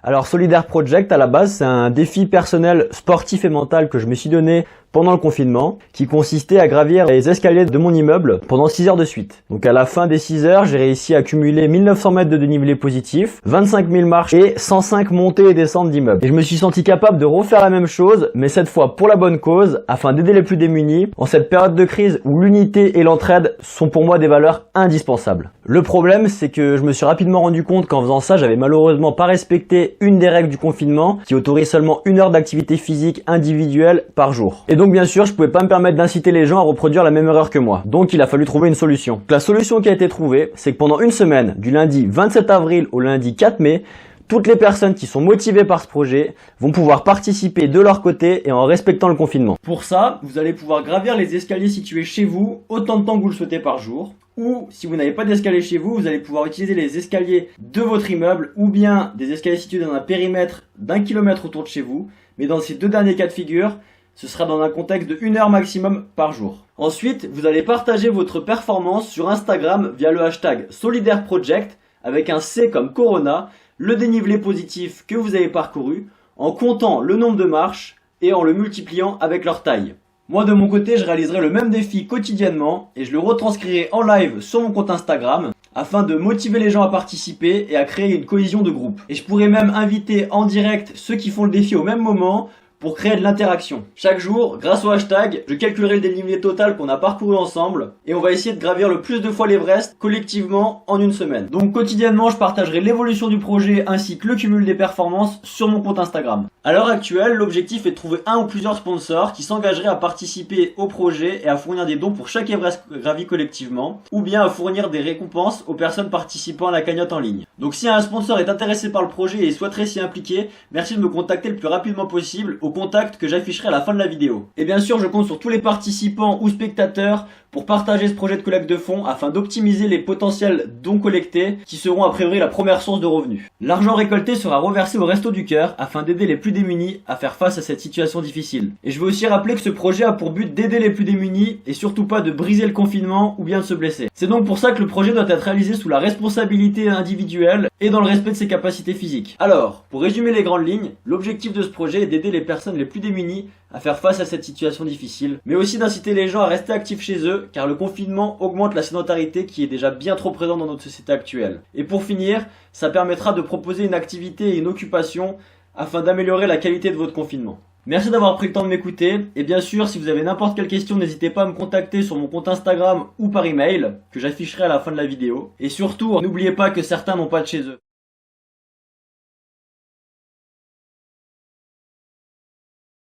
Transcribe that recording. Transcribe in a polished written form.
Alors Solidaire Project à la base c'est un défi personnel sportif et mental que je me suis donné pendant le confinement qui consistait à gravir les escaliers de mon immeuble pendant 6 heures de suite. Donc à la fin des 6 heures, j'ai réussi à cumuler 1900 mètres de dénivelé positif, 25 000 marches et 105 montées et descentes d'immeubles. Et je me suis senti capable de refaire la même chose, mais cette fois pour la bonne cause, afin d'aider les plus démunis en cette période de crise où l'unité et l'entraide sont pour moi des valeurs indispensables. Le problème, c'est que je me suis rapidement rendu compte qu'en faisant ça, j'avais malheureusement pas respecté une des règles du confinement qui autorise seulement 1 heure d'activité physique individuelle par jour. Et donc bien sûr, je pouvais pas me permettre d'inciter les gens à reproduire la même erreur que moi. Donc il a fallu trouver une solution. La solution qui a été trouvée, c'est que pendant une semaine, du lundi 27 avril au lundi 4 mai, toutes les personnes qui sont motivées par ce projet vont pouvoir participer de leur côté et en respectant le confinement. Pour ça, vous allez pouvoir gravir les escaliers situés chez vous autant de temps que vous le souhaitez par jour. Ou si vous n'avez pas d'escalier chez vous, vous allez pouvoir utiliser les escaliers de votre immeuble ou bien des escaliers situés dans un périmètre d'1 kilomètre autour de chez vous. Mais dans ces deux derniers cas de figure, ce sera dans un contexte de 1 heure maximum par jour. Ensuite, vous allez partager votre performance sur Instagram via le hashtag Solidaire Project avec un C comme Corona, le dénivelé positif que vous avez parcouru, en comptant le nombre de marches et en le multipliant avec leur taille. Moi de mon côté, je réaliserai le même défi quotidiennement et je le retranscrirai en live sur mon compte Instagram afin de motiver les gens à participer et à créer une cohésion de groupe. Et je pourrais même inviter en direct ceux qui font le défi au même moment pour créer de l'interaction. Chaque jour, grâce au hashtag, je calculerai le dénivelé total qu'on a parcouru ensemble et on va essayer de gravir le plus de fois l'Everest collectivement en une semaine. Donc quotidiennement, je partagerai l'évolution du projet ainsi que le cumul des performances sur mon compte Instagram. À l'heure actuelle, l'objectif est de trouver un ou plusieurs sponsors qui s'engageraient à participer au projet et à fournir des dons pour chaque Everest gravi collectivement ou bien à fournir des récompenses aux personnes participant à la cagnotte en ligne. Donc si un sponsor est intéressé par le projet et souhaiterait s'y impliquer, merci de me contacter le plus rapidement possible au contact que j'afficherai à la fin de la vidéo. Et bien sûr, je compte sur tous les participants ou spectateurs pour partager ce projet de collecte de fonds afin d'optimiser les potentiels dons collectés qui seront a priori la première source de revenus. L'argent récolté sera reversé au Resto du Cœur afin d'aider les plus démunis à faire face à cette situation difficile. Et je veux aussi rappeler que ce projet a pour but d'aider les plus démunis et surtout pas de briser le confinement ou bien de se blesser. C'est donc pour ça que le projet doit être réalisé sous la responsabilité individuelle et dans le respect de ses capacités physiques. Alors, pour résumer les grandes lignes, l'objectif de ce projet est d'aider les personnes les plus démunies à faire face à cette situation difficile, mais aussi d'inciter les gens à rester actifs chez eux, car le confinement augmente la sédentarité qui est déjà bien trop présente dans notre société actuelle. Et pour finir, ça permettra de proposer une activité et une occupation afin d'améliorer la qualité de votre confinement. Merci d'avoir pris le temps de m'écouter, et bien sûr, si vous avez n'importe quelle question, n'hésitez pas à me contacter sur mon compte Instagram ou par email, que j'afficherai à la fin de la vidéo. Et surtout, n'oubliez pas que certains n'ont pas de chez eux.